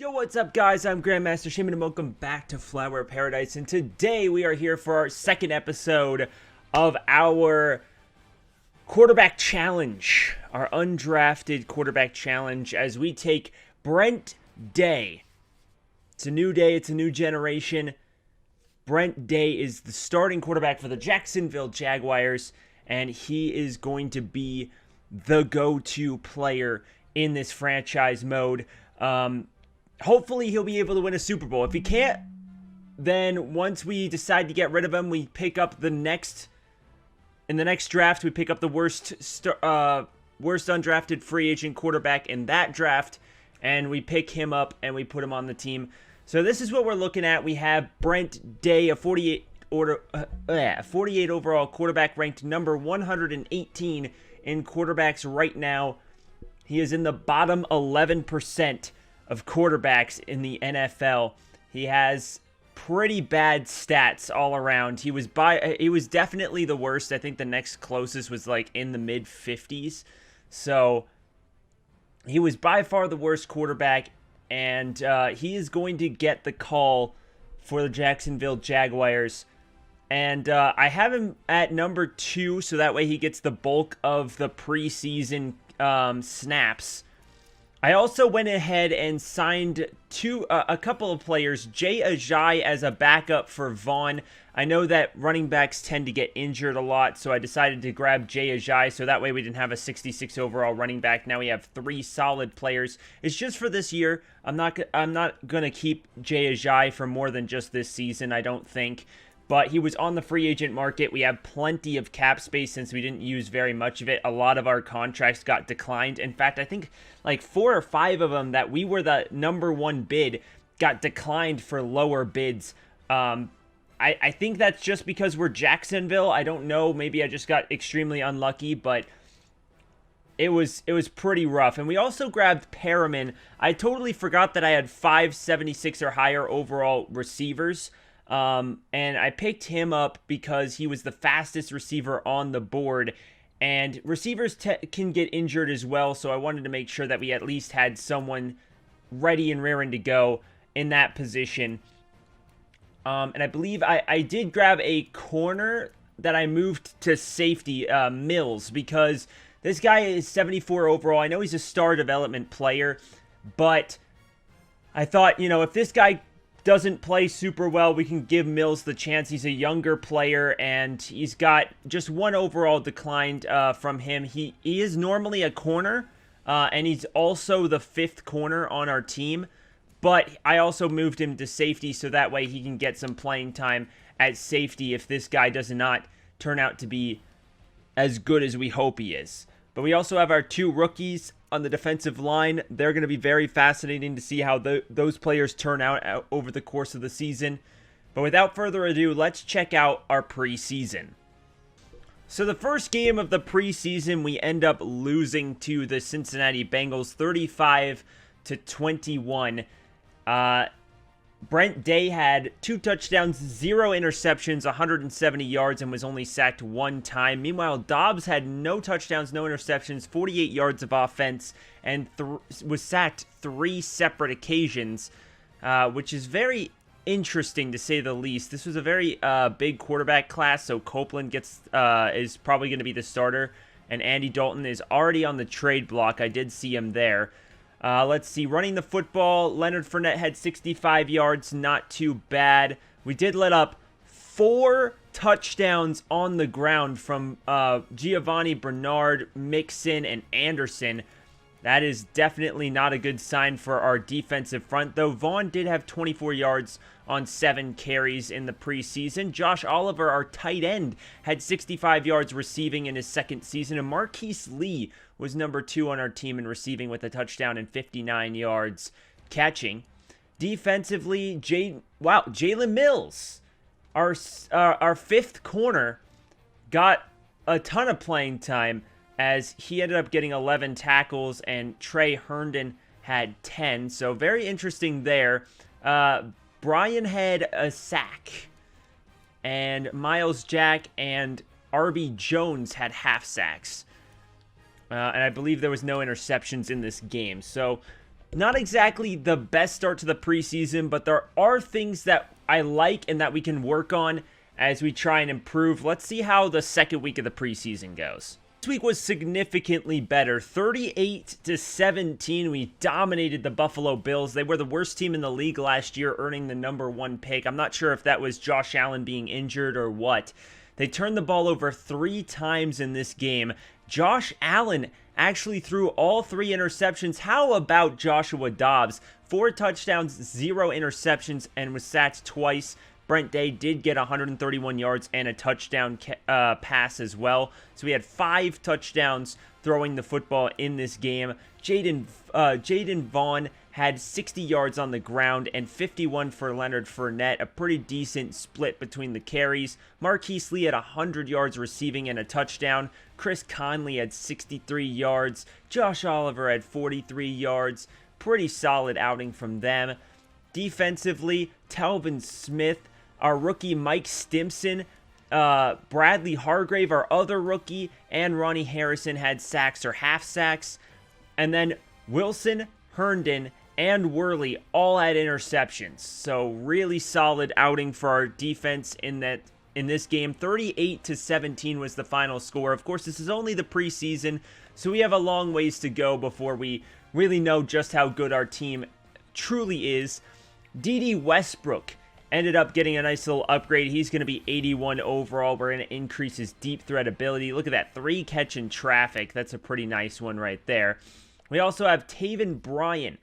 Yo, what's up, guys? I'm Grandmaster Shaman, and welcome back to Flower Paradise. And today we are here for our second episode of our quarterback challenge, our undrafted quarterback challenge, as we take Brent Day. It's a new day, it's a new generation. Brent Day is the starting quarterback for the Jacksonville Jaguars, and he is going to be the go-to player in this franchise mode. Hopefully he'll be able to win a Super Bowl. If he can't, then once we decide to get rid of him, we pick up in the next draft, we pick up the worst undrafted free agent quarterback in that draft, and we pick him up and we put him on the team. So this is what we're looking at. We have Brent Day, a 48 overall quarterback, ranked number 118 in quarterbacks right now. He is in the bottom 11% of quarterbacks in the NFL. He has pretty bad stats all around. He was definitely the worst. I think the next closest was like in the mid 50s. So he was by far the worst quarterback, and he is going to get the call for the Jacksonville Jaguars. And I have him at number 2, so that way he gets the bulk of the preseason snaps. I also went ahead and signed a couple of players, Jay Ajayi as a backup for Vaughn. I know that running backs tend to get injured a lot, so I decided to grab Jay Ajayi, so that way we didn't have a 66 overall running back. Now we have 3 solid players. It's just for this year. I'm not going to keep Jay Ajayi for more than just this season, I don't think. But he was on the free agent market. We have plenty of cap space since we didn't use very much of it. A lot of our contracts got declined. In fact, I think like 4 or 5 of them that we were the number 1 bid got declined for lower bids. I think that's just because we're Jacksonville. I don't know. Maybe I just got extremely unlucky, but it was pretty rough. And we also grabbed Perriman. I totally forgot that I had 5 76 or higher overall receivers. And I picked him up because he was the fastest receiver on the board, and receivers can get injured as well, so I wanted to make sure that we at least had someone ready and raring to go in that position. And I believe I did grab a corner that I moved to safety, Mills, because this guy is 74 overall. I know he's a star development player, but I thought, if this guy doesn't play super well, we can give Mills the chance. He's a younger player, and he's got just 1 overall declined from him. He is normally a corner, and he's also the 5th corner on our team, but I also moved him to safety so that way he can get some playing time at safety if this guy does not turn out to be as good as we hope he is. But we also have our 2 rookies on the defensive line. They're going to be very fascinating to see how those players turn out over the course of the season. But without further ado, let's check out our preseason. So the first game of the preseason, we end up losing to the Cincinnati Bengals 35-21. Brent Day had 2 touchdowns, 0 interceptions, 170 yards, and was only sacked 1 time. Meanwhile, Dobbs had no touchdowns, no interceptions, 48 yards of offense, and was sacked 3 separate occasions, which is very interesting to say the least. This was a very big quarterback class, so Copeland is probably going to be the starter, and Andy Dalton is already on the trade block. I did see him there. Let's see, running the football, Leonard Fournette had 65 yards, not too bad. We did let up 4 touchdowns on the ground from Giovanni Bernard, Mixon, and Anderson. That is definitely not a good sign for our defensive front, though Vaughn did have 24 yards on 7 carries in the preseason. Josh Oliver, our tight end, had 65 yards receiving in his 2nd season, and Marquise Lee was number 2 on our team in receiving with a touchdown and 59 yards catching. Defensively, Jalen Mills, our 5th corner, got a ton of playing time, as he ended up getting 11 tackles, and Trey Herndon had 10. So very interesting there. Brian had a sack, and Miles Jack and R.B. Jones had half sacks. And I believe there was no interceptions in this game. So Not exactly the best start to the preseason, but there are things that I like and that we can work on as we try and improve. Let's see how the second week of the preseason goes. This week was significantly better. 38-17, we dominated the Buffalo Bills. They were the worst team in the league last year, earning the #1 pick. I'm not sure if that was Josh Allen being injured or what. They turned the ball over 3 times in this game. Josh Allen actually threw all 3 interceptions. How about Joshua Dobbs? 4 touchdowns, 0 interceptions, and was sacked twice. Brent did get 131 yards and a touchdown pass as well. So we had 5 touchdowns throwing the football in this game. Jaden Vaughn had 60 yards on the ground and 51 for Leonard Fournette. A pretty decent split between the carries. Marquise Lee had 100 yards receiving and a touchdown. Chris Conley had 63 yards. Josh Oliver had 43 yards. Pretty solid outing from them. Defensively, Telvin Smith, our rookie Mike Stimson, Bradley Hargrave, our other rookie, and Ronnie Harrison had sacks or half sacks. And then Wilson, Herndon, and Worley all had interceptions. So really solid outing for our defense in this game. 38-17 was the final score. Of course, this is only the preseason, so we have a long ways to go before we really know just how good our team truly is. D.D. Westbrook ended up getting a nice little upgrade. He's going to be 81 overall. We're going to increase his deep threat ability. Look at that, 3 catch in traffic. That's a pretty nice one right there. We also have Taven Bryan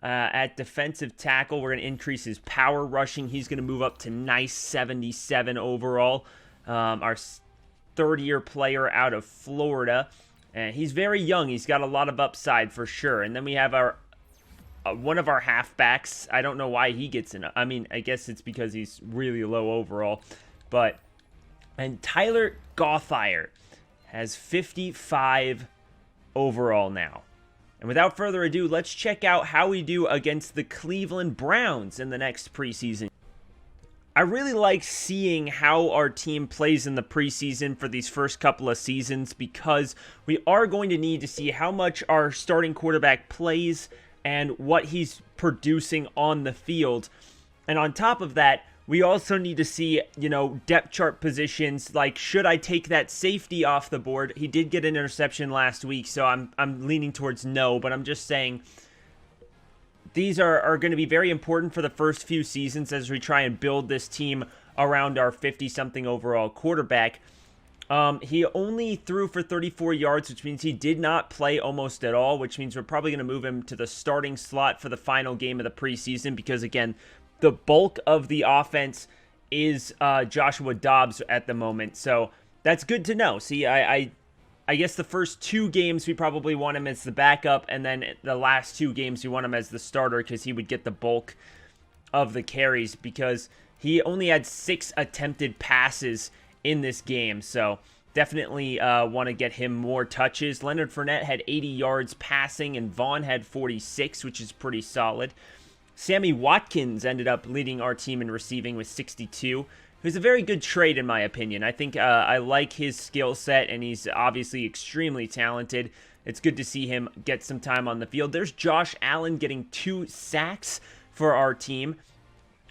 at defensive tackle. We're going to increase his power rushing. He's going to move up to nice 77 overall. Our third-year player out of Florida. And he's very young. He's got a lot of upside for sure. And then we have our one of our halfbacks. I don't know why he gets in. I mean, I guess it's because he's really low overall. And Tyler Gothier has 55 overall now. And without further ado, let's check out how we do against the Cleveland Browns in the next preseason. I really like seeing how our team plays in the preseason for these first couple of seasons because we are going to need to see how much our starting quarterback plays and what he's producing on the field. And on top of that, we also need to see, depth chart positions, like should I take that safety off the board? He did get an interception last week, so I'm leaning towards no, but I'm just saying these are going to be very important for the first few seasons as we try and build this team around our 50-something overall quarterback. He only threw for 34 yards, which means he did not play almost at all, which means we're probably going to move him to the starting slot for the final game of the preseason because, again, the bulk of the offense is Joshua Dobbs at the moment. So that's good to know. See, I guess the first 2 games we probably want him as the backup, and then the last 2 games we want him as the starter because he would get the bulk of the carries because he only had 6 attempted passes in this game. So definitely want to get him more touches. Leonard Fournette had 80 yards passing, and Vaughn had 46, which is pretty solid. Sammy Watkins ended up leading our team in receiving with 62. It was a very good trade in my opinion. I think I like his skill set, and he's obviously extremely talented. It's good to see him get some time on the field. There's Josh Allen getting 2 sacks for our team,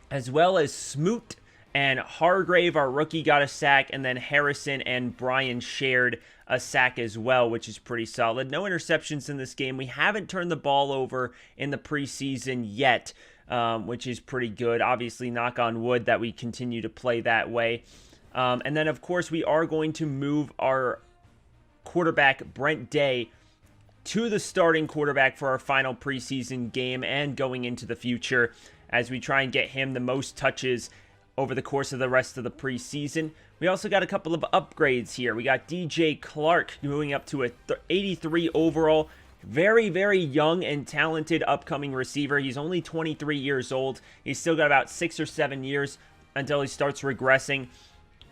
as well as Smoot and Hargrave, our rookie, got a sack, and then Harrison and Bryan shared a sack as well, which is pretty solid. No interceptions in this game. We haven't turned the ball over in the preseason yet, which is pretty good. Obviously, knock on wood that we continue to play that way. And then, of course, we are going to move our quarterback, Brent Day, to the starting quarterback for our final preseason game and going into the future as we try and get him the most touches over the course of the rest of the preseason. We also got a couple of upgrades here. We got DJ Clark moving up to a 83 overall. Very, very young and talented upcoming receiver. He's only 23 years old. He's still got about 6 or 7 years until he starts regressing.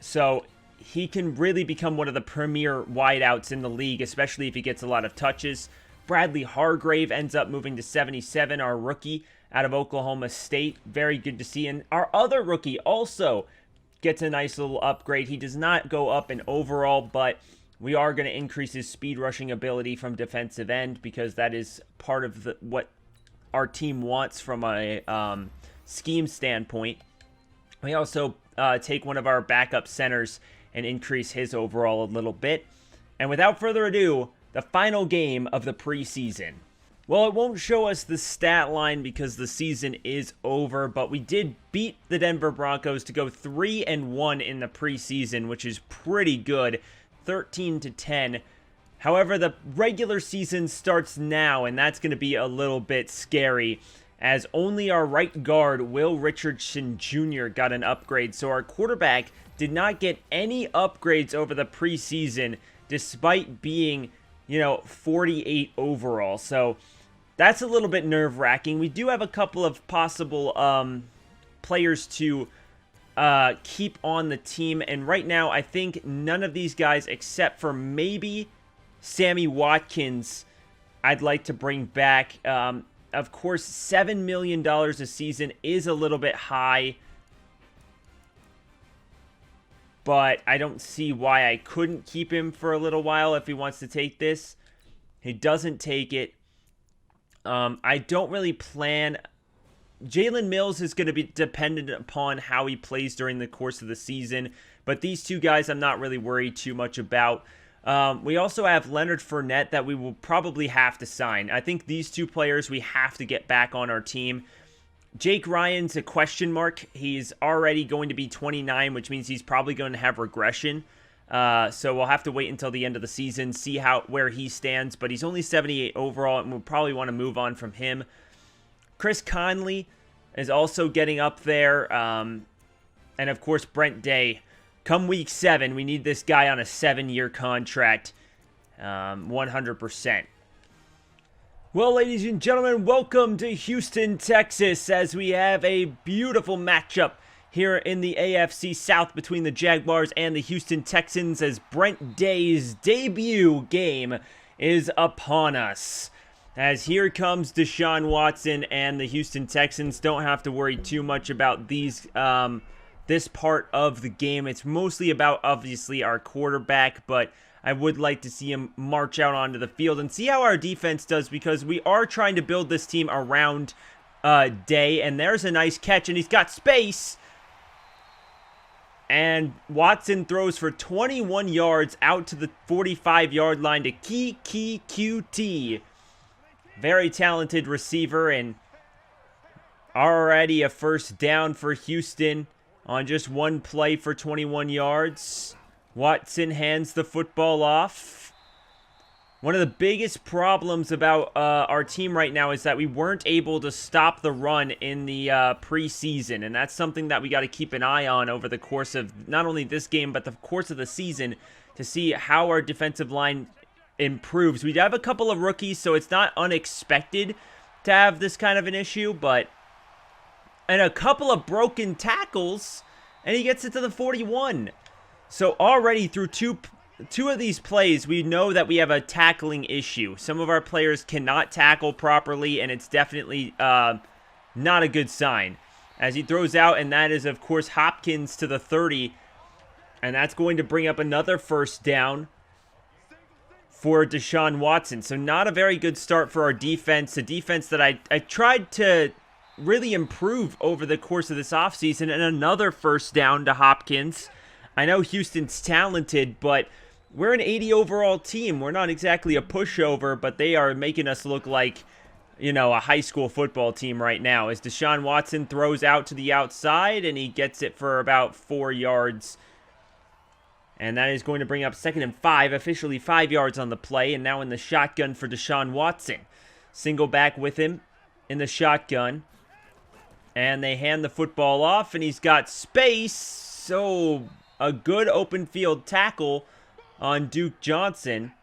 So he can really become one of the premier wideouts in the league, especially if he gets a lot of touches. Bradley Hargrave ends up moving to 77, our rookie out of Oklahoma State. Very good to see. And our other rookie also gets a nice little upgrade. He does not go up in overall, but we are going to increase his speed rushing ability from defensive end because that is part of what our team wants from a scheme standpoint. We also take one of our backup centers and increase his overall a little bit. And without further ado, the final game of the preseason. Well, it won't show us the stat line because the season is over, but we did beat the Denver Broncos to go 3-1 in the preseason, which is pretty good, 13-10. However, the regular season starts now, and that's going to be a little bit scary, as only our right guard, Will Richardson Jr., got an upgrade. So our quarterback did not get any upgrades over the preseason, despite being, 48 overall. So that's a little bit nerve-wracking. We do have a couple of possible players to keep on the team. And right now, I think none of these guys, except for maybe Sammy Watkins, I'd like to bring back. Of course, $7 million a season is a little bit high, but I don't see why I couldn't keep him for a little while if he wants to take this. He doesn't take it. I don't really plan. Jalen Mills is going to be dependent upon how he plays during the course of the season, but these two guys I'm not really worried too much about. We also have Leonard Fournette that we will probably have to sign. I think these two players we have to get back on our team. Jake Ryan's a question mark. He's already going to be 29, which means he's probably going to have regression. So we'll have to wait until the end of the season, see where he stands. But he's only 78 overall, and we'll probably want to move on from him. Chris Conley is also getting up there. And, of course, Brent Day. Come week 7, we need this guy on a 7-year contract, 100%. Well, ladies and gentlemen, welcome to Houston, Texas, as we have a beautiful matchup here in the AFC South between the Jaguars and the Houston Texans, as Brent Day's debut game is upon us. As here comes Deshaun Watson, and the Houston Texans don't have to worry too much about these this part of the game. It's mostly about, obviously, our quarterback, but I would like to see him march out onto the field and see how our defense does, because we are trying to build this team around Day, and there's a nice catch, and he's got space, and Watson throws for 21 yards out to the 45-yard line to Kiki QT. Very talented receiver, and already a first down for Houston on just one play for 21 yards. Watson hands the football off. One of the biggest problems about our team right now is that we weren't able to stop the run in the preseason, and that's something that we got to keep an eye on over the course of not only this game, but the course of the season, to see how our defensive line improves. We have a couple of rookies, so it's not unexpected to have this kind of an issue, and a couple of broken tackles, and he gets it to the 41. So already through two of these plays, we know that we have a tackling issue. Some of our players cannot tackle properly, and it's definitely not a good sign. As he throws out, and that is, of course, Hopkins to the 30, and that's going to bring up another first down for Deshaun Watson. So not a very good start for our defense, a defense that I tried to really improve over the course of this offseason, and another first down to Hopkins. I know Houston's talented, but we're an 80 overall team. We're not exactly a pushover, but they are making us look like, a high school football team right now, as Deshaun Watson throws out to the outside, and he gets it for about 4 yards. And that is going to bring up 2nd and 5, officially 5 yards on the play, and now in the shotgun for Deshaun Watson. Single back with him in the shotgun. And they hand the football off, and he's got space. So a good open field tackle on Duke Johnson.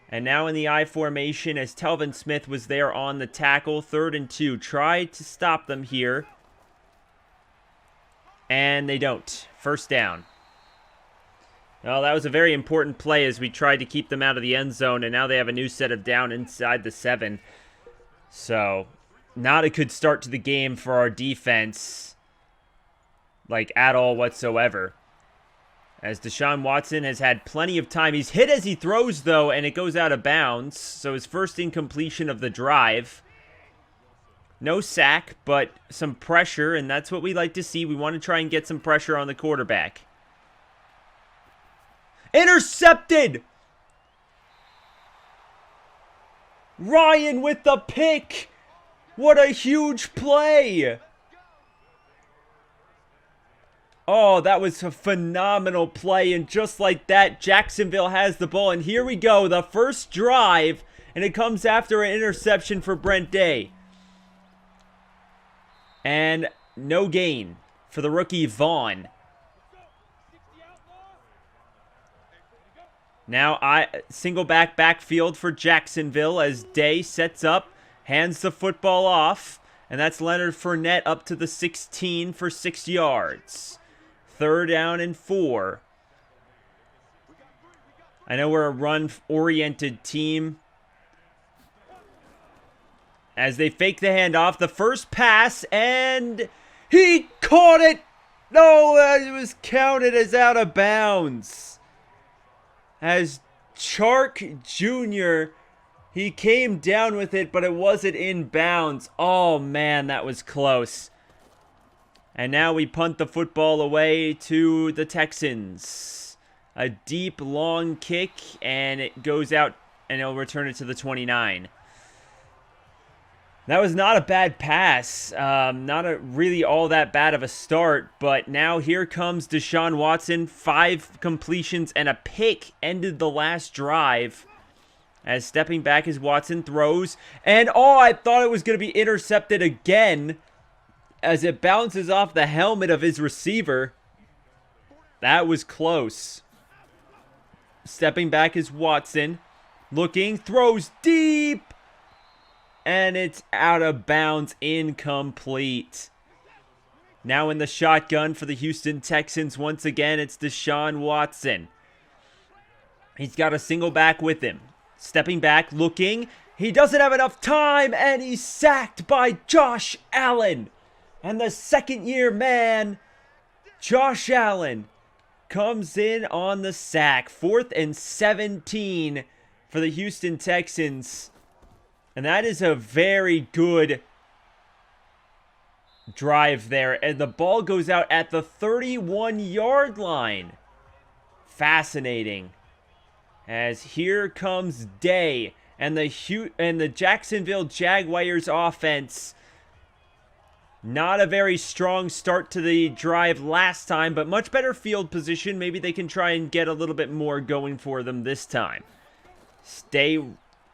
And now in the I formation, as Telvin Smith was there on the tackle. 3rd and 2. Try to stop them here. And they don't. First down. Well, that was a very important play as we tried to keep them out of the end zone. And now they have a new set of down inside the 7. So not a good start to the game for our defense, like at all whatsoever. As Deshaun Watson has had plenty of time. He's hit as he throws, though, and it goes out of bounds. So his first incompletion of the drive. No sack, but some pressure, and that's what we like to see. We want to try and get some pressure on the quarterback. Intercepted! Ryan with the pick! What a huge play! Oh, that was a phenomenal play, and just like that, Jacksonville has the ball, and here we go, the first drive, and it comes after an interception for Brent. And no gain for the rookie Vaughn. Now single backfield for Jacksonville as Day sets up, hands the football off, and that's Leonard Fournette up to the 16 for 6 yards. 3rd down and 4. I know we're a run-oriented team. As they fake the handoff, the first pass, and he caught it! No, it was counted as out of bounds. As Chark Jr., he came down with it, but it wasn't in bounds. Oh, man, that was close. And now we punt the football away to the Texans. A deep, long kick, and it goes out, and it'll return it to the 29. That was not a bad pass. Not really all that bad of a start, but now here comes Deshaun Watson. 5 completions and a pick ended the last drive. As stepping back as Watson throws, and oh, I thought it was going to be intercepted again as it bounces off the helmet of his receiver. That was close. Stepping back is Watson. Looking, throws deep. And it's out of bounds, incomplete. Now in the shotgun for the Houston Texans. Once again, it's Deshaun Watson. He's got a single back with him. Stepping back, looking. He doesn't have enough time, and he's sacked by Josh Allen. And the second-year man, Josh Allen, comes in on the sack. 4th and 17 for the Houston Texans. And that is a very good drive there. And the ball goes out at the 31-yard line. Fascinating. As here comes Day. And the Jacksonville Jaguars offense. Not a very strong start to the drive last time, but much better field position. Maybe they can try and get a little bit more going for them this time.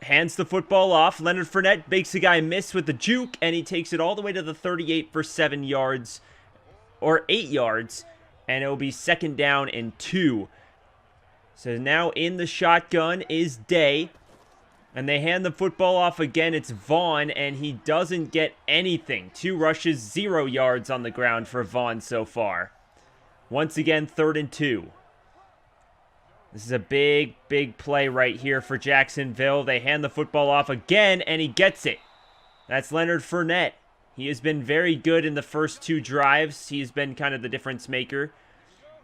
Hands the football off. Leonard Fournette makes the guy miss with the juke, and he takes it all the way to the 38 for 7 yards, or 8 yards, and it will be 2nd down and 2. So now in the shotgun is Day, and they hand the football off again. It's Vaughn, and he doesn't get anything. 2 rushes, 0 yards on the ground for Vaughn so far. Once again, 3rd and 2. This is a big, big play right here for Jacksonville. They hand the football off again, and he gets it. That's Leonard Fournette. He has been very good in the first 2 drives. He has been kind of the difference maker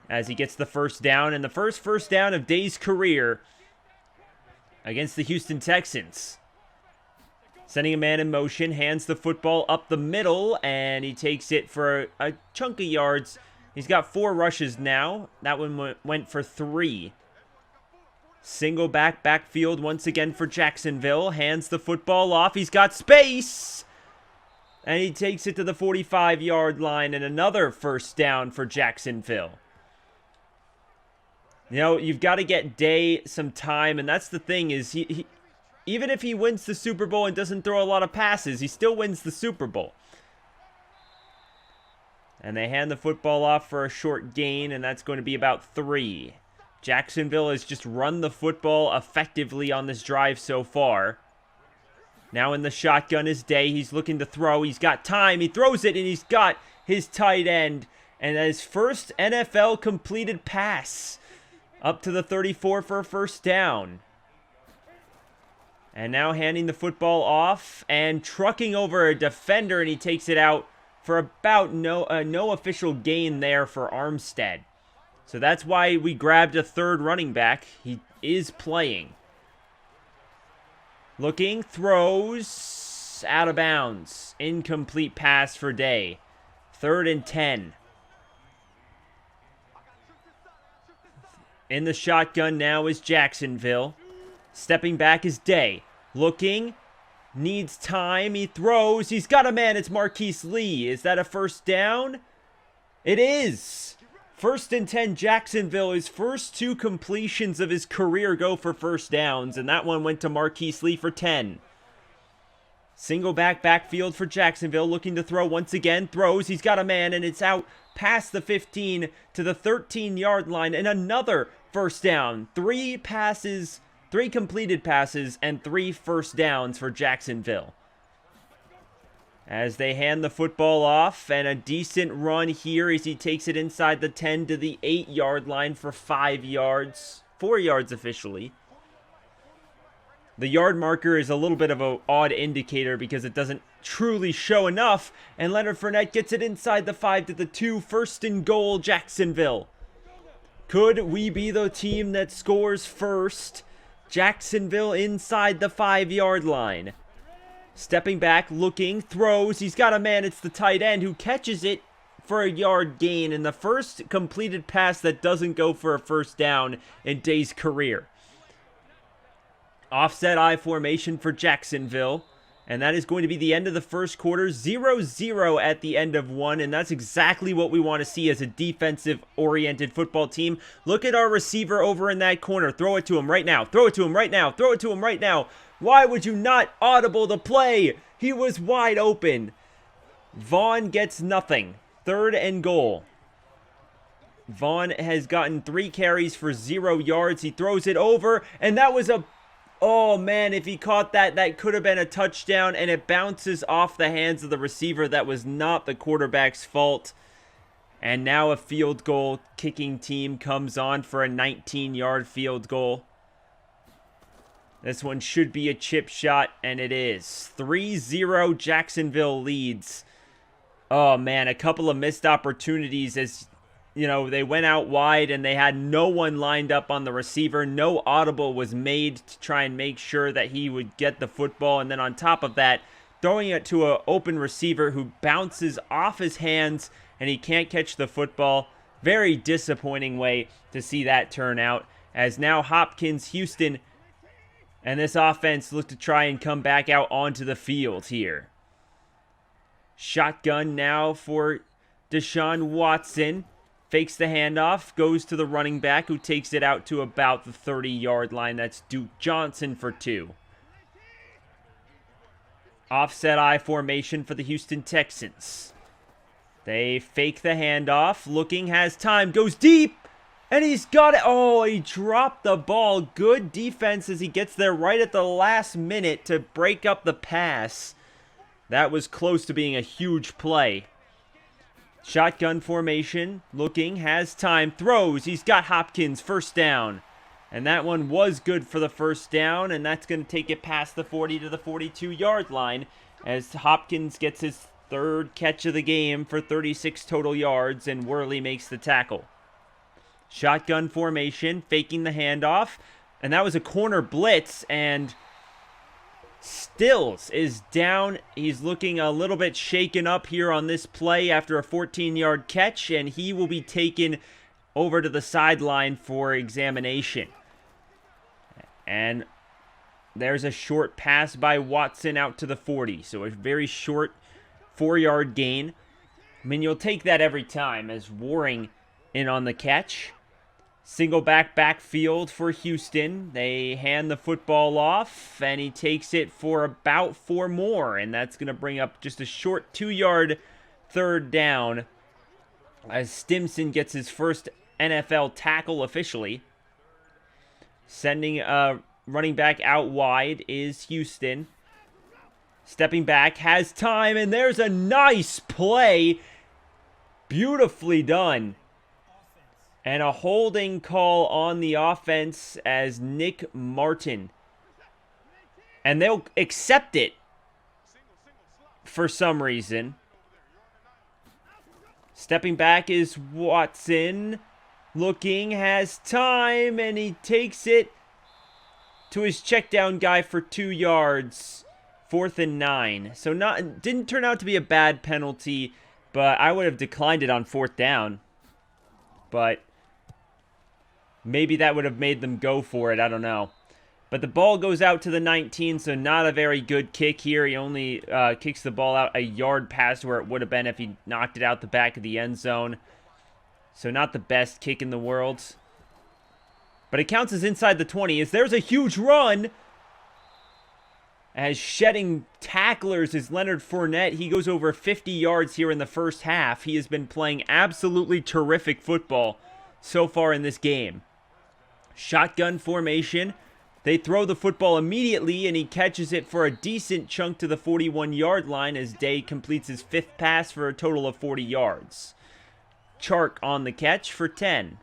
as he gets the first down. And the first down of Day's career against the Houston Texans. Sending a man in motion, hands the football up the middle, and he takes it for a chunk of yards. He's got 4 rushes now. That one went for 3. Single backfield once again for Jacksonville. Hands the football off. He's got space. And he takes it to the 45-yard line, and another first down for Jacksonville. You know, you've got to get Day some time, and that's the thing is he even if he wins the Super Bowl and doesn't throw a lot of passes, he still wins the Super Bowl. And they hand the football off for a short gain, and that's going to be about 3. Jacksonville has just run the football effectively on this drive so far. Now in the shotgun is Day. He's looking to throw. He's got time. He throws it, and he's got his tight end. And his first NFL completed pass up to the 34 for a first down. And now handing the football off and trucking over a defender, and he takes it out for about no official gain there for Armstead. So that's why we grabbed a 3rd running back. He is playing. Looking, throws, yards. Out of bounds. Incomplete pass for Day. 3rd and 10. In the shotgun now is Jacksonville. Stepping back is Day. Looking. Needs time. He throws. He's got a man. It's Marquise Lee. Is that a first down? It is. 1st and 10, Jacksonville. His first 2 completions of his career go for first downs, and that one went to Marquise Lee for 10. Single backfield for Jacksonville, looking to throw once again. Throws. He's got a man, and it's out past the 15 to the 13-yard line, and another first down. 3 completed passes, and 3 first downs for Jacksonville. As they hand the football off, and a decent run here as he takes it inside the 10 to the 8-yard line for 5 yards. 4 yards officially. The yard marker is a little bit of an odd indicator because it doesn't truly show enough. And Leonard Fournette gets it inside the 5 to the 2. 1st and goal, Jacksonville. Could we be the team that scores first? Jacksonville inside the 5-yard line. Stepping back, looking, throws. He's got a man. It's the tight end who catches it for a yard gain in the first completed pass that doesn't go for a first down in Day's career. Offset I formation for Jacksonville. And that is going to be the end of the first quarter. 0-0 at the end of one. And that's exactly what we want to see as a defensive-oriented football team. Look at our receiver over in that corner. Throw it to him right now. Throw it to him right now. Throw it to him right now. Why would you not audible the play? He was wide open. Vaughn gets nothing. 3rd and goal. Vaughn has gotten 3 carries for 0 yards. He throws it over. And that was a... Oh, man, if he caught that, that could have been a touchdown, and it bounces off the hands of the receiver. That was not the quarterback's fault. And now a field goal kicking team comes on for a 19-yard field goal. This one should be a chip shot, and it is. 3-0 Jacksonville leads. Oh, man, a couple of missed opportunities as... You know, they went out wide and they had no one lined up on the receiver. No audible was made to try and make sure that he would get the football. And then on top of that, throwing it to an open receiver who bounces off his hands and he can't catch the football. Very disappointing way to see that turn out. As now Hopkins, Houston, and this offense look to try and come back out onto the field here. Shotgun now for Deshaun Watson. Fakes the handoff, goes to the running back who takes it out to about the 30-yard line. That's Duke Johnson for 2. Offset I formation for the Houston Texans. They fake the handoff, looking, has time, goes deep, and he's got it. Oh, he dropped the ball. Good defense as he gets there right at the last minute to break up the pass. That was close to being a huge play. Shotgun formation, looking, has time, throws. He's got Hopkins, first down. And that one was good for the first down, and that's going to take it past the 40 to the 42-yard line as Hopkins gets his 3rd catch of the game for 36 total yards, and Worley makes the tackle. Shotgun formation, faking the handoff, and that was a corner blitz, and Stills is down. He's looking a little bit shaken up here on this play after a 14-yard catch, and he will be taken over to the sideline for examination. And there's a short pass by Watson out to the 40, so a very short 4-yard gain. I mean, you'll take that every time as Waring in on the catch. Single backfield for Houston. They hand the football off, and he takes it for about 4 more, and that's going to bring up just a short 2-yard 3rd down as Stimson gets his first NFL tackle officially. Sending a running back out wide is Houston. Stepping back, has time, and there's a nice play. Beautifully done. And a holding call on the offense as Nick Martin. And they'll accept it for some reason. Stepping back is Watson. Looking, has time, and he takes it to his check down guy for 2 yards 4th and 9. So didn't turn out to be a bad penalty, but I would have declined it on 4th down. But maybe that would have made them go for it. I don't know. But the ball goes out to the 19, so not a very good kick here. He only kicks the ball out a yard past where it would have been if he knocked it out the back of the end zone. So not the best kick in the world. But it counts as inside the 20 as there's a huge run. As shedding tacklers is Leonard Fournette. He goes over 50 yards here in the first half. He has been playing absolutely terrific football so far in this game. Shotgun formation. They throw the football immediately, and he catches it for a decent chunk to the 41-yard line as Day completes his 5th pass for a total of 40 yards. Chark on the catch for 10.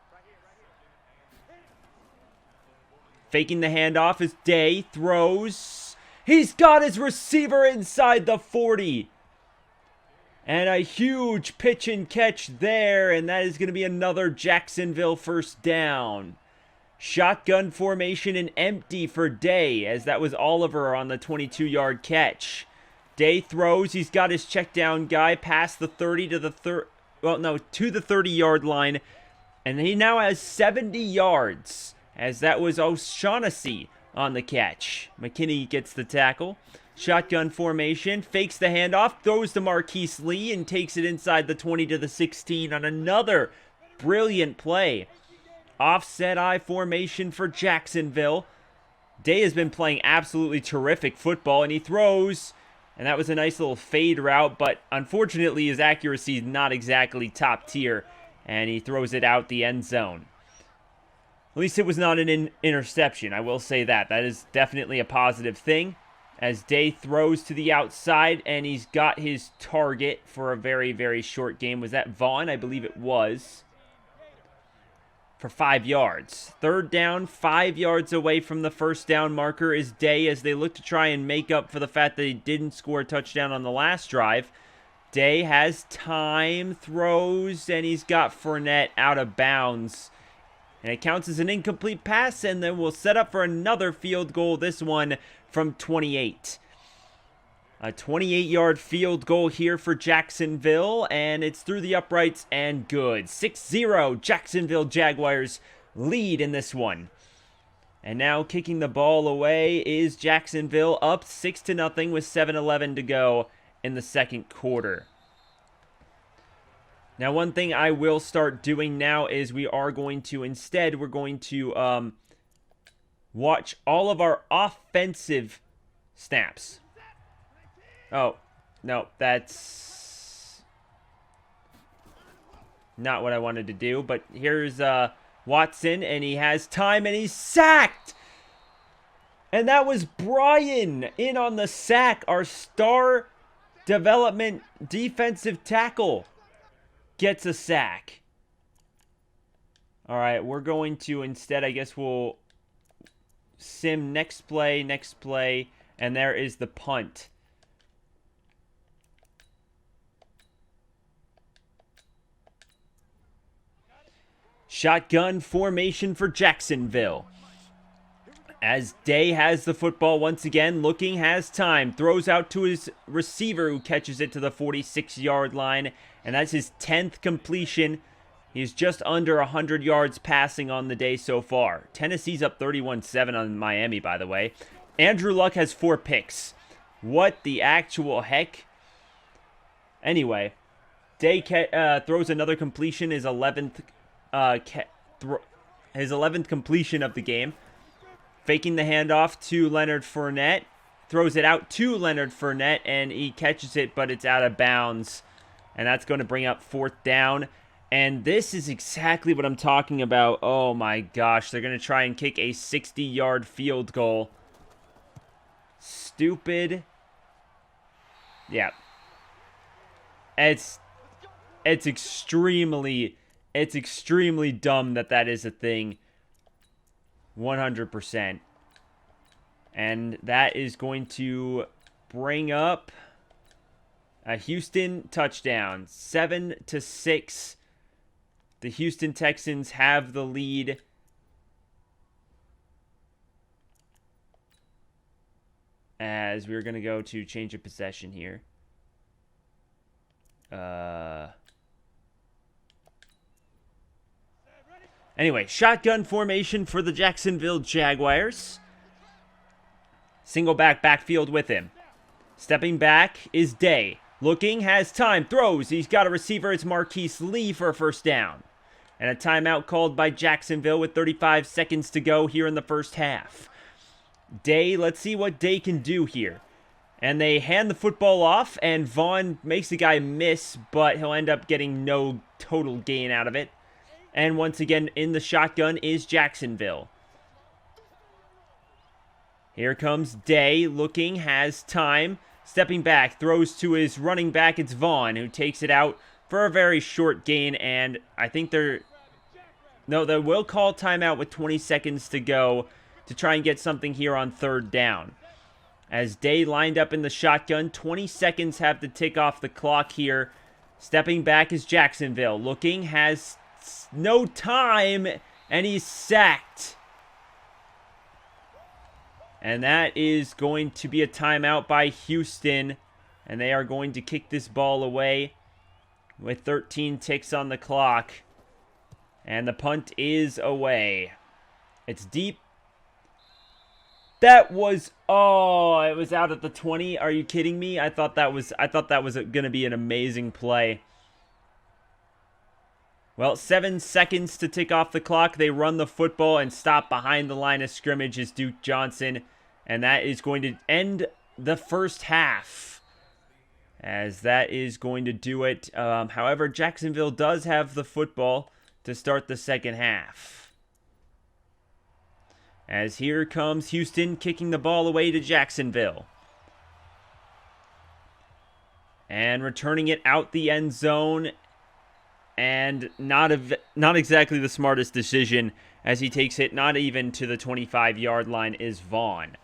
Faking the handoff as Day throws. He's got his receiver inside the 40. And a huge pitch and catch there, and that is going to be another Jacksonville first down. Shotgun formation and empty for Day, as that was Oliver on the 22-yard catch. Day throws. He's got his check down guy past the 30 to the to the 30-yard line, and he now has 70 yards, as that was O'Shaughnessy on the catch. McKinney gets the tackle. Shotgun formation, fakes the handoff, throws to Marquise Lee, and takes it inside the 20 to the 16 on another brilliant play. Offset I formation for Jacksonville. Day has been playing absolutely terrific football, and he throws, and that was a nice little fade route, but unfortunately his accuracy is not exactly top tier, and he throws it out the end zone. At least it was not an interception, I will say that. That is definitely a positive thing, as Day throws to the outside, and he's got his target for a very, very short game. Was that Vaughn? I believe it was. For 5 yards. 3rd down, 5 yards away from the first down marker is Day as they look to try and make up for the fact that he didn't score a touchdown on the last drive. Day has time, throws, and he's got Fournette out of bounds. And it counts as an incomplete pass, and then we'll set up for another field goal, this one from 28. A 28-yard field goal here for Jacksonville, and it's through the uprights and good. 6-0, Jacksonville Jaguars lead in this one. And now kicking the ball away is Jacksonville, up 6-0 with 7:11 to go in the second quarter. Now, one thing I will start doing now is we're going to watch all of our offensive snaps. Oh, no, that's not what I wanted to do. But here's Watson, and he has time, and he's sacked. And that was Brian in on the sack. Our star development defensive tackle gets a sack. All right, we're going to instead, I guess we'll sim next play, and there is the punt. Shotgun formation for Jacksonville. As Day has the football once again, looking, has time, throws out to his receiver who catches it to the 46-yard line, and that's his 10th completion. He's just under 100 yards passing on the day so far. Tennessee's up 31-7 on Miami, by the way. Andrew Luck has 4 picks. What the actual heck? Anyway, Day throws another completion, his 11th completion of the game. Faking the handoff to Leonard Fournette. Throws it out to Leonard Fournette, and he catches it, but it's out of bounds. And that's going to bring up 4th down. And this is exactly what I'm talking about. Oh my gosh, they're going to try and kick a 60-yard field goal. Stupid. Yeah. It's extremely dumb that is a thing. 100%. And that is going to bring up a Houston touchdown. 7-6. The Houston Texans have the lead. as we're going to go to change of possession here. Anyway, shotgun formation for the Jacksonville Jaguars. Single backfield with him. Stepping back is Day. Looking, has time, throws. He's got a receiver. It's Marquise Lee for a first down. And a timeout called by Jacksonville with 35 seconds to go here in the first half. Day, let's see what Day can do here. And they hand the football off, and Vaughn makes the guy miss, but he'll end up getting no total gain out of it. And once again, in the shotgun is Jacksonville. Here comes Day, looking, has time, stepping back, throws to his running back. It's Vaughn, who takes it out for a very short gain, and I think they will call timeout with 20 seconds to go to try and get something here on third down. As Day lined up in the shotgun, 20 seconds have to tick off the clock here. Stepping back is Jacksonville, looking, has no time, and he's sacked. And that is going to be a timeout by Houston, and they are going to kick this ball away with 13 ticks on the clock. And the punt is away. It's deep. That was, oh, it was out at the 20. Are you kidding me? I thought that was going to be an amazing play. Well, 7 seconds to tick off the clock. They run the football, and stop behind the line of scrimmage is Duke Johnson. And that is going to end the first half, as that is going to do it. However, Jacksonville does have the football to start the second half. As here comes Houston kicking the ball away to Jacksonville. And returning it out the end zone. And not exactly the smartest decision, as he takes it not even to the 25-yard line is Vaughn.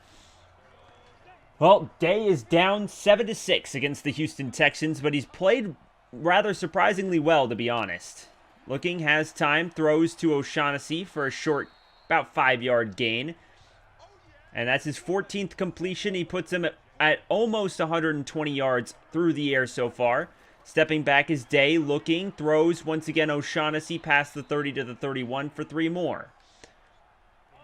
Well, Day is down 7-6 against the Houston Texans, but he's played rather surprisingly well, to be honest. Looking, has time, throws to O'Shaughnessy for a short, about 5-yard gain. And that's his 14th completion. He puts him at almost 120 yards through the air so far. Stepping back is Day, looking, throws once again O'Shaughnessy past the 30 to the 31 for 3 more.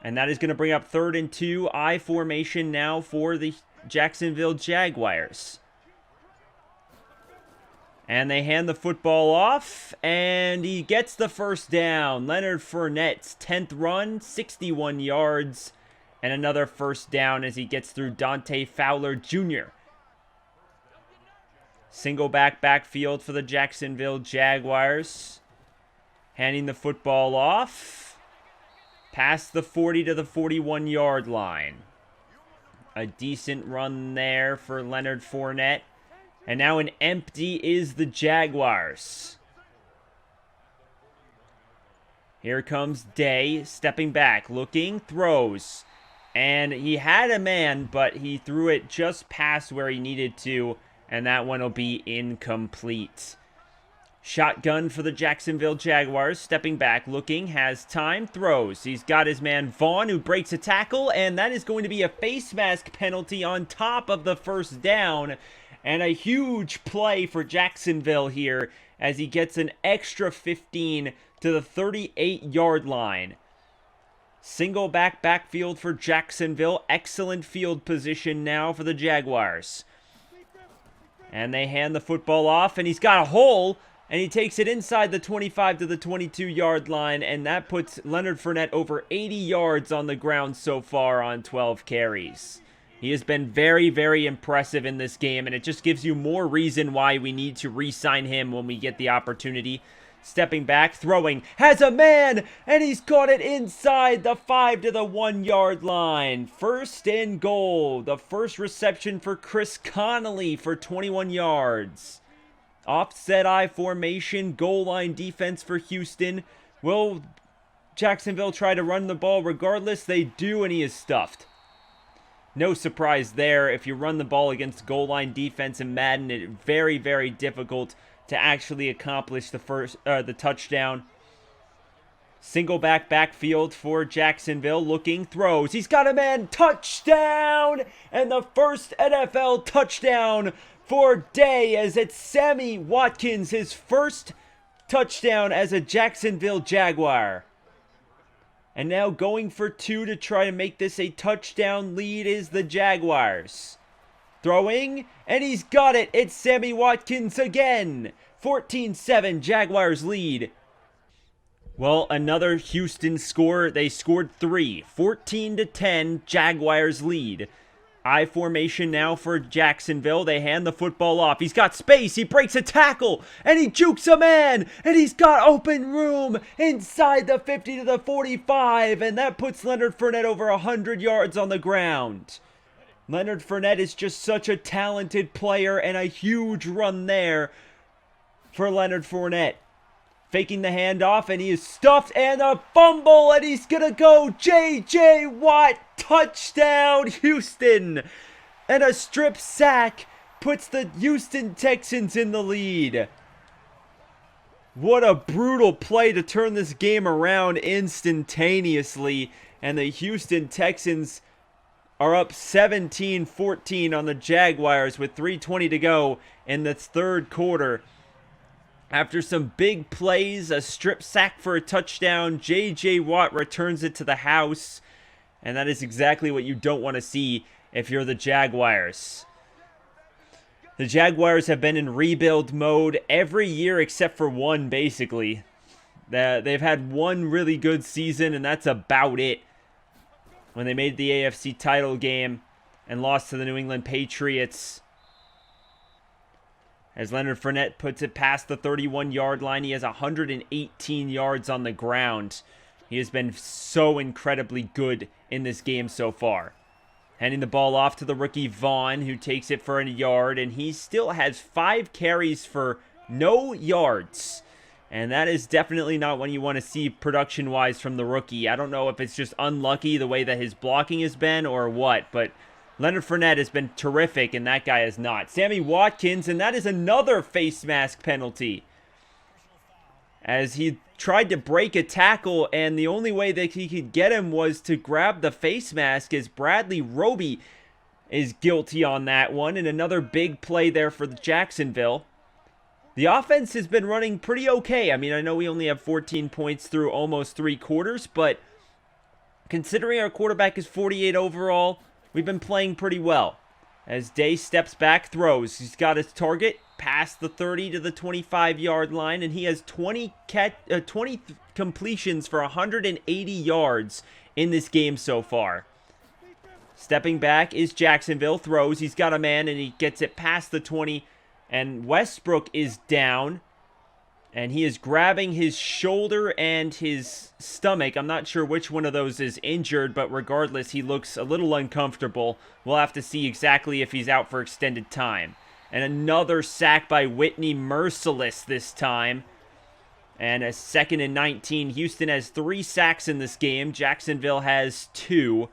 And that is going to bring up 3rd and 2, I formation now for the Jacksonville Jaguars. And they hand the football off, and he gets the first down. Leonard Fournette's 10th run, 61 yards, and another first down as he gets through Dante Fowler Jr. Single backfield for the Jacksonville Jaguars. Handing the football off. Past the 40 to the 41-yard line. A decent run there for Leonard Fournette. And now an empty is the Jaguars. Here comes Day, stepping back, looking, throws. And he had a man, but he threw it just past where he needed to. And that one will be incomplete. Shotgun for the Jacksonville Jaguars. Stepping back, looking, has time, throws. He's got his man Vaughn, who breaks a tackle. And that is going to be a face mask penalty on top of the first down. And a huge play for Jacksonville here as he gets an extra 15 to the 38-yard line. Single backfield for Jacksonville. Excellent field position now for the Jaguars. And they hand the football off, and he's got a hole, and he takes it inside the 25 to the 22-yard line, and that puts Leonard Fournette over 80 yards on the ground so far on 12 carries. He has been very, very impressive in this game, and it just gives you more reason why we need to re-sign him when we get the opportunity. Stepping back, throwing, has a man, and he's caught it inside the 5 to the 1-yard line. 1st and goal. The first reception for Chris Connolly for 21 yards. Offset I formation, goal line defense for Houston. Will Jacksonville try to run the ball regardless? They do, and he is stuffed. No surprise there. If you run the ball against goal line defense in Madden, it's very, very difficult to actually accomplish the touchdown. Single backfield for Jacksonville. Looking, throws. He's got a man. Touchdown! And the first NFL touchdown for Day, as it's Sammy Watkins, his first touchdown as a Jacksonville Jaguar. And now going for two to try to make this a touchdown lead is the Jaguars. Throwing, and he's got it. It's Sammy Watkins again. 14-7, Jaguars lead. Well, another Houston score. They scored 3. 14-10, Jaguars lead. I formation now for Jacksonville. They hand the football off. He's got space. He breaks a tackle, and he jukes a man, and he's got open room inside the 50 to the 45, and that puts Leonard Fournette over 100 yards on the ground. Leonard Fournette is just such a talented player, and a huge run there for Leonard Fournette. Faking the handoff, and he is stuffed, and a fumble, and he's gonna go. J.J. Watt, touchdown, Houston. And a strip sack puts the Houston Texans in the lead. What a brutal play to turn this game around instantaneously. And the Houston Texans are up 17-14 on the Jaguars with 3:20 to go in the third quarter. After some big plays, a strip sack for a touchdown, J.J. Watt returns it to the house. And that is exactly what you don't want to see if you're the Jaguars. The Jaguars have been in rebuild mode every year except for one, basically. They've had one really good season, and that's about it. When they made the AFC title game and lost to the New England Patriots. As Leonard Fournette puts it past the 31-yard line, he has 118 yards on the ground. He has been so incredibly good in this game so far. Handing the ball off to the rookie Vaughn, who takes it for a yard, and he still has 5 carries for no yards. And that is definitely not what you want to see production-wise from the rookie. I don't know if it's just unlucky the way that his blocking has been or what, but Leonard Fournette has been terrific, and that guy has not. Sammy Watkins, and that is another face mask penalty. As he tried to break a tackle, and the only way that he could get him was to grab the face mask, as Bradley Roby is guilty on that one. And another big play there for Jacksonville. The offense has been running pretty okay. I mean, I know we only have 14 points through almost 3 quarters, but considering our quarterback is 48 overall, we've been playing pretty well. As Day steps back, throws. He's got his target past the 30 to the 25-yard line, and he has 20 completions for 180 yards in this game so far. Stepping back is Jacksonville, throws. He's got a man, and he gets it past the 20, and Westbrook is down. And he is grabbing his shoulder and his stomach. I'm not sure which one of those is injured, but regardless, he looks a little uncomfortable. We'll have to see exactly if he's out for extended time. And another sack by Whitney Merciless this time. And a 2nd and 19. Houston has 3 sacks in this game. Jacksonville has 2.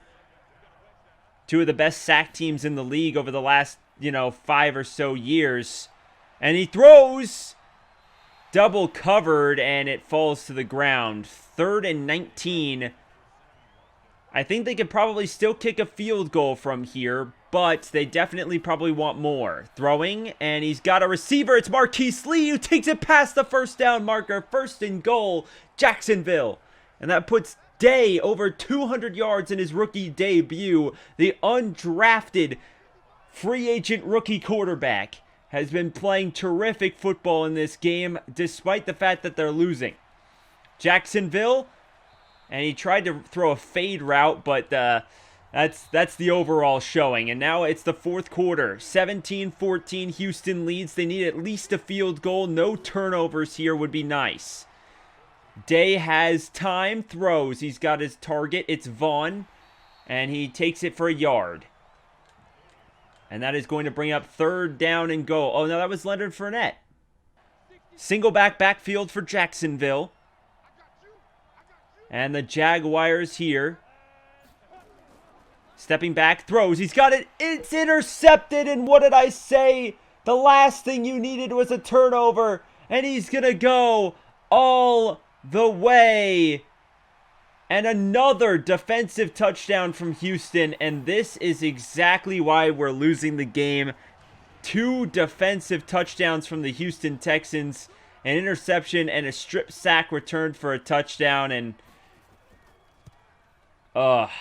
2 of the best sack teams in the league over the last, 5 or so years. And he throws. Double covered, and it falls to the ground. 3rd and 19. I think they could probably still kick a field goal from here, but they definitely probably want more. Throwing, and he's got a receiver. It's Marquise Lee who takes it past the first down marker. 1st and goal, Jacksonville. And that puts Day over 200 yards in his rookie debut. The undrafted free agent rookie quarterback has been playing terrific football in this game, despite the fact that they're losing. Jacksonville, and he tried to throw a fade route, but that's the overall showing. And now it's the 4th quarter. 17-14, Houston leads. They need at least a field goal. No turnovers here would be nice. Day has time, throws. He's got his target. It's Vaughn, and he takes it for a yard. And that is going to bring up 3rd down and goal. Oh, no, that was Leonard Fournette. Single backfield for Jacksonville. And the Jaguars here. Stepping back, throws. He's got it. It's intercepted. And what did I say? The last thing you needed was a turnover. And he's going to go all the way And another defensive touchdown from Houston, and this is exactly why we're losing the game. 2 defensive touchdowns from the Houston Texans, an interception and a strip sack returned for a touchdown, and that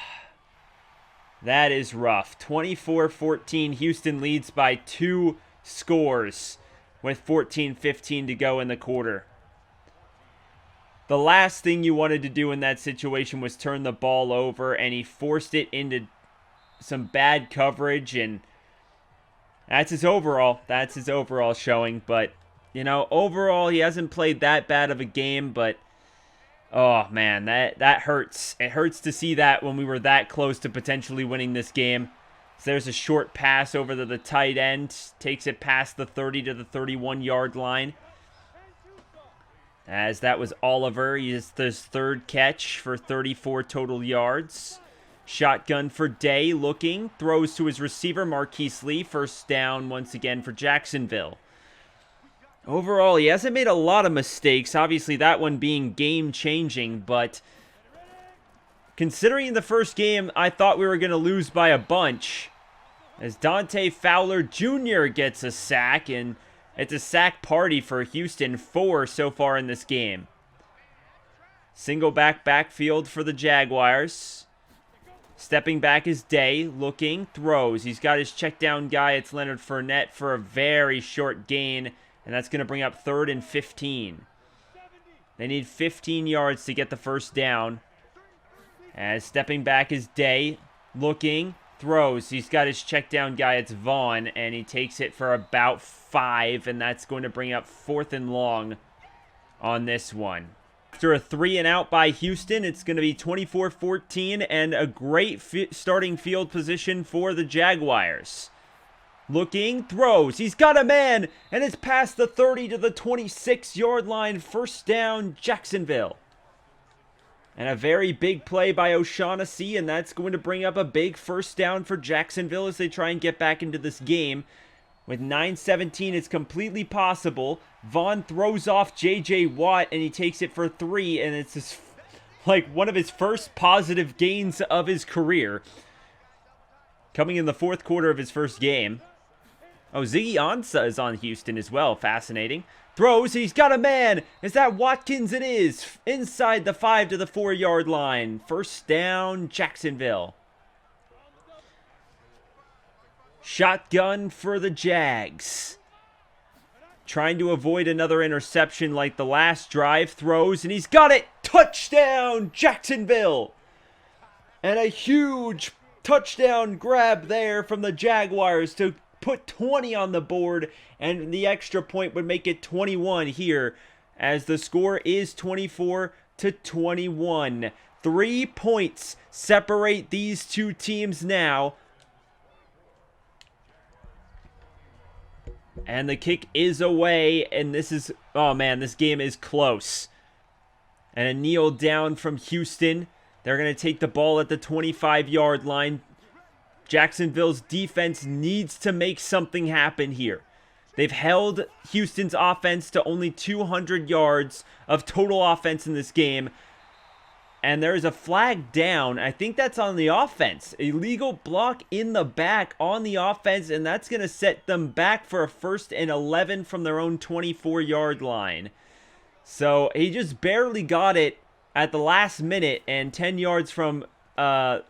is rough. 24-14, Houston leads by 2 scores with 14:15 to go in the quarter. The last thing you wanted to do in that situation was turn the ball over, and he forced it into some bad coverage, and that's his overall showing. But, you know, overall, he hasn't played that bad of a game, but, oh, man, that hurts. It hurts to see that when we were that close to potentially winning this game. So there's a short pass over to the tight end, takes it past the 30 to the 31-yard line. As that was Oliver. He is his 3rd catch for 34 total yards. Shotgun for Day, looking, throws to his receiver, Marquise Lee. First down once again for Jacksonville. Overall, he hasn't made a lot of mistakes. Obviously, that one being game-changing, but considering the first game, I thought we were going to lose by a bunch. As Dante Fowler Jr. gets a sack, and it's a sack party for Houston, 4 so far in this game. Single backfield for the Jaguars. Stepping back is Day, looking, throws. He's got his check down guy. It's Leonard Fournette for a very short gain, and that's going to bring up 3rd and 15. They need 15 yards to get the first down. As stepping back is Day, looking, throws. He's got his check down guy. It's Vaughn, and he takes it for about 5, and that's going to bring up 4th and long on this one. After a 3 and out by Houston, it's going to be 24-14 and a great starting field position for the Jaguars. Looking, throws. He's got a man, and it's past the 30 to the 26-yard line. First down, Jacksonville. And a very big play by O'Shaughnessy, and that's going to bring up a big first down for Jacksonville as they try and get back into this game. With 9:17, it's completely possible. Vaughn throws off J.J. Watt, and he takes it for 3, and it's like one of his first positive gains of his career. Coming in the 4th quarter of his first game. Oh, Ziggy Ansah is on Houston as well. Fascinating. Throws. He's got a man. Is that Watkins? It is. Inside the 5 to the 4-yard line. First down, Jacksonville. Shotgun for the Jags. Trying to avoid another interception like the last drive. Throws, and he's got it. Touchdown, Jacksonville. And a huge touchdown grab there from the Jaguars to put 20 on the board, and the extra point would make it 21 here, as the score is 24-21. 3 points separate these two teams now. And the kick is away, and this is, oh man, this game is close. And a kneel down from Houston. They're going to take the ball at the 25-yard line. Jacksonville's defense needs to make something happen here. They've held Houston's offense to only 200 yards of total offense in this game. And there is a flag down. I think that's on the offense. Illegal block in the back on the offense, and that's going to set them back for a 1st and 11 from their own 24-yard line. So he just barely got it at the last minute, and 10 yards from after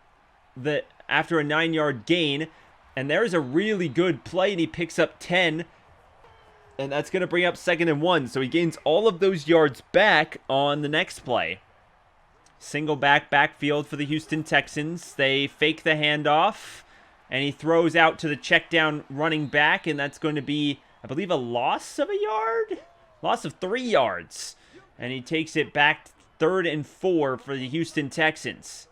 a 9-yard gain. And there's a really good play, and he picks up 10. And that's going to bring up 2nd and 1. So he gains all of those yards back on the next play. Single backfield for the Houston Texans. They fake the handoff, and he throws out to the check down running back, and that's going to be, I believe, a loss of a yard? Loss of 3 yards. And he takes it back 3rd and 4 for the Houston Texans.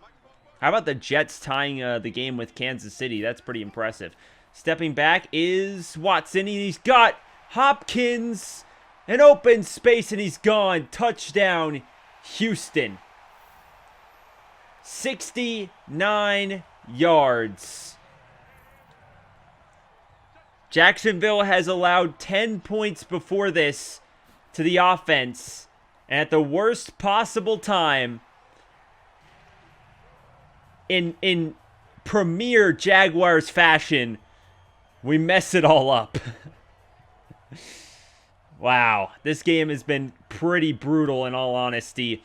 How about the Jets tying the game with Kansas City? That's pretty impressive. Stepping back is Watson. He's got Hopkins. An open space, and he's gone. Touchdown, Houston. 69 yards. Jacksonville has allowed 10 points before this to the offense. And at the worst possible time, in premier Jaguars fashion, we mess it all up. Wow, this game has been pretty brutal in all honesty.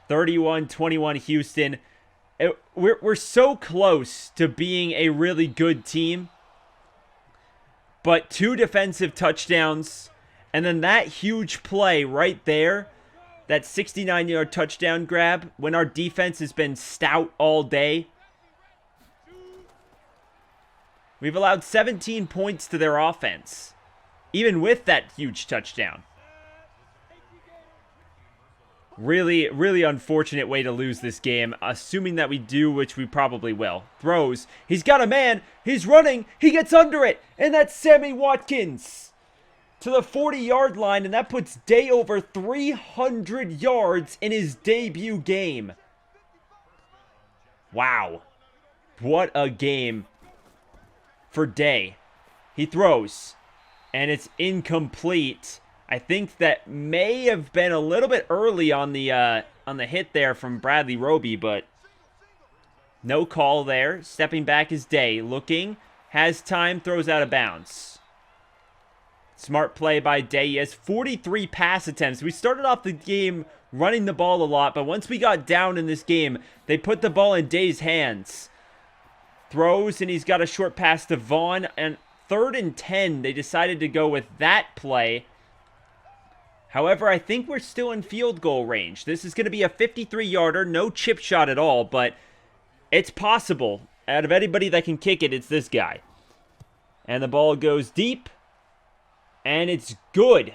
31-21 Houston. We're so close to being a really good team. But 2 defensive touchdowns, and then that huge play right there, that 69-yard touchdown grab, when our defense has been stout all day. We've allowed 17 points to their offense, even with that huge touchdown. Really, really unfortunate way to lose this game, assuming that we do, which we probably will. Throws. He's got a man. He's running. He gets under it. And that's Sammy Watkins to the 40-yard line, and that puts Day over 300 yards in his debut game. Wow. What a game for Day. He throws, and it's incomplete. I think that may have been a little bit early on the hit there from Bradley Roby, but no call there. Stepping back is Day. Looking, has time, throws out of bounds. Smart play by Day. He has 43 pass attempts. We started off the game running the ball a lot, but once we got down in this game, they put the ball in Day's hands. Throws, and he's got a short pass to Vaughn, and 3rd and 10, they decided to go with that play. However, I think we're still in field goal range. This is going to be a 53-yarder, no chip shot at all, but it's possible. Out of anybody that can kick it, it's this guy. And the ball goes deep, and it's good.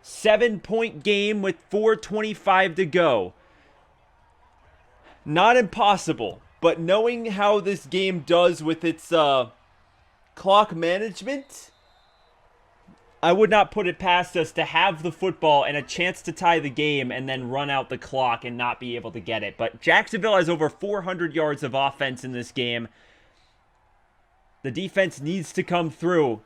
7-point game with 4:25 to go. Not impossible, but knowing how this game does with its clock management, I would not put it past us to have the football and a chance to tie the game and then run out the clock and not be able to get it. But Jacksonville has over 400 yards of offense in this game. The defense needs to come through.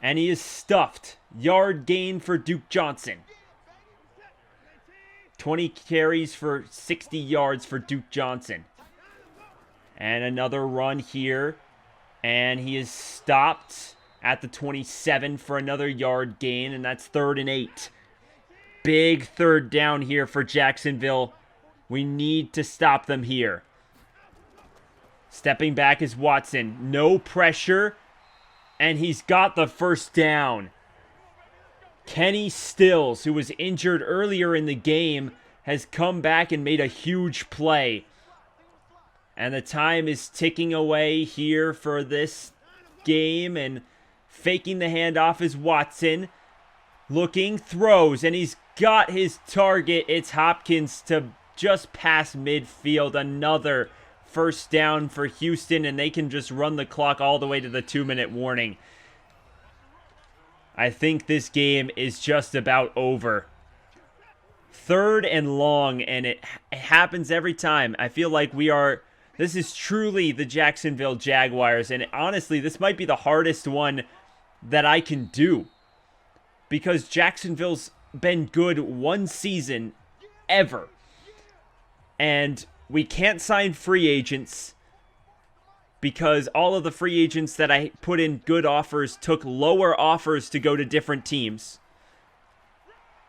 And he is stuffed. Yard gain for Duke Johnson. 20 carries for 60 yards for Duke Johnson. And another run here. And he is stopped at the 27 for another yard gain, and that's 3rd and 8. Big 3rd down here for Jacksonville. We need to stop them here. Stepping back is Watson. No pressure, and he's got the 1st down. Kenny Stills, who was injured earlier in the game, has come back and made a huge play. And the time is ticking away here for this game, and faking the handoff is Watson. Looking, throws, and he's got his target. It's Hopkins to just past midfield. Another 1st down for Houston, and they can just run the clock all the way to the 2-minute warning. I think this game is just about over. 3rd and long, and it happens every time. I feel like this is truly the Jacksonville Jaguars, and honestly, this might be the hardest one that I can do, because Jacksonville's been good one season ever, and we can't sign free agents because all of the free agents that I put in good offers took lower offers to go to different teams.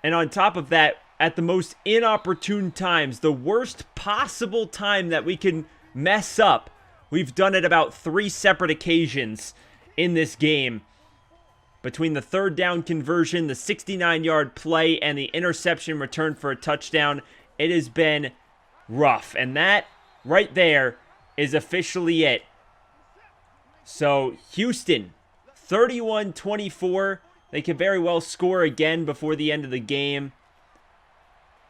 And on top of that, at the most inopportune times, the worst possible time that we can mess up, we've done it about 3 separate occasions in this game. Between the 3rd down conversion, the 69-yard play, and the interception return for a touchdown, it has been rough. And that right there is officially it. So Houston, 31-24. They could very well score again before the end of the game.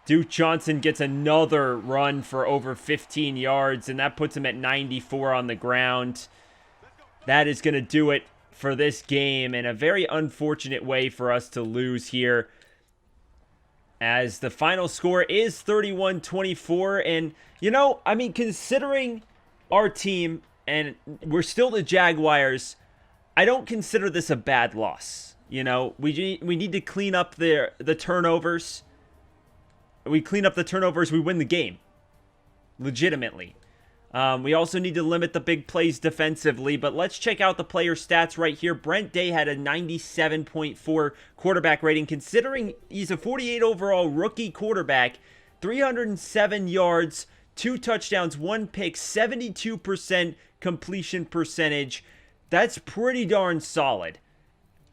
Duke Johnson gets another run for over 15 yards, and that puts him at 94 on the ground. That is going to do it for this game, in a very unfortunate way for us to lose here, as the final score is 31-24. And, you know, I mean, considering our team, and we're still the Jaguars, I don't consider this a bad loss. You know, we need to clean up the turnovers. We clean up the turnovers, we win the game. legitimately. We also need to limit the big plays defensively, but let's check out the player stats right here. Brent Day had a 97.4 quarterback rating, considering he's a 48 overall rookie quarterback, 307 yards, 2 touchdowns, 1 pick, 72% completion percentage. That's pretty darn solid.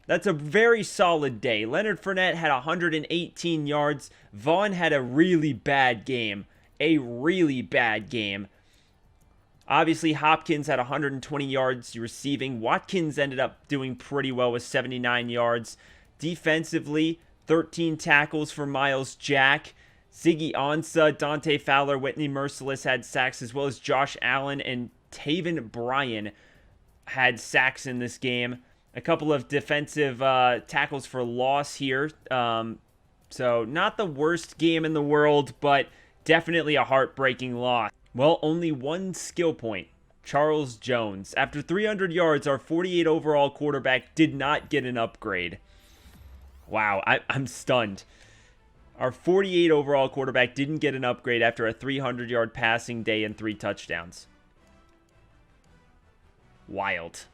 That's a very solid day. Leonard Fournette had 118 yards. Vaughn had a really bad game. A really bad game. Obviously, Hopkins had 120 yards receiving. Watkins ended up doing pretty well with 79 yards. Defensively, 13 tackles for Miles Jack. Ziggy Ansah, Dante Fowler, Whitney Merciless had sacks, as well as Josh Allen and Taven Bryan had sacks in this game. A couple of defensive tackles for loss here. So not the worst game in the world, but definitely a heartbreaking loss. Well, only one skill point. Charles Jones. After 300 yards, our 48 overall quarterback did not get an upgrade. Wow, I'm stunned. Our 48 overall quarterback didn't get an upgrade after a 300-yard passing day and 3 touchdowns. Wild.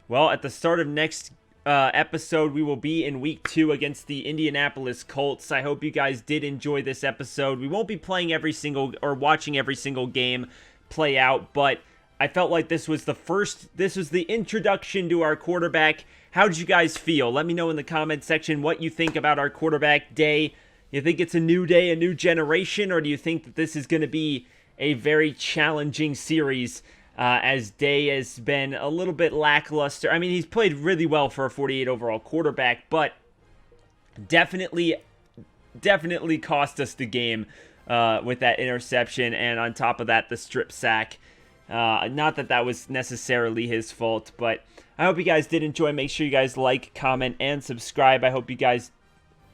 Well, at the start of next episode, we will be in week 2 against the Indianapolis Colts. I hope you guys did enjoy this episode. We won't be playing every single or watching every single game play out, but I felt like this was the introduction to our quarterback. How did you guys feel? Let me know in the comment section what you think about our quarterback day. You think it's a new day, a new generation, or do you think that this is going to be a very challenging series? As Day has been a little bit lackluster. I mean, he's played really well for a 48 overall quarterback, but definitely cost us the game with that interception, and on top of that, the strip sack. Not that that was necessarily his fault, but I hope you guys did enjoy. Make sure you guys like, comment, and subscribe. I hope you guys,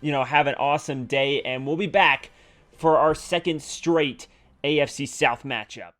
have an awesome day, and we'll be back for our second straight AFC South matchup.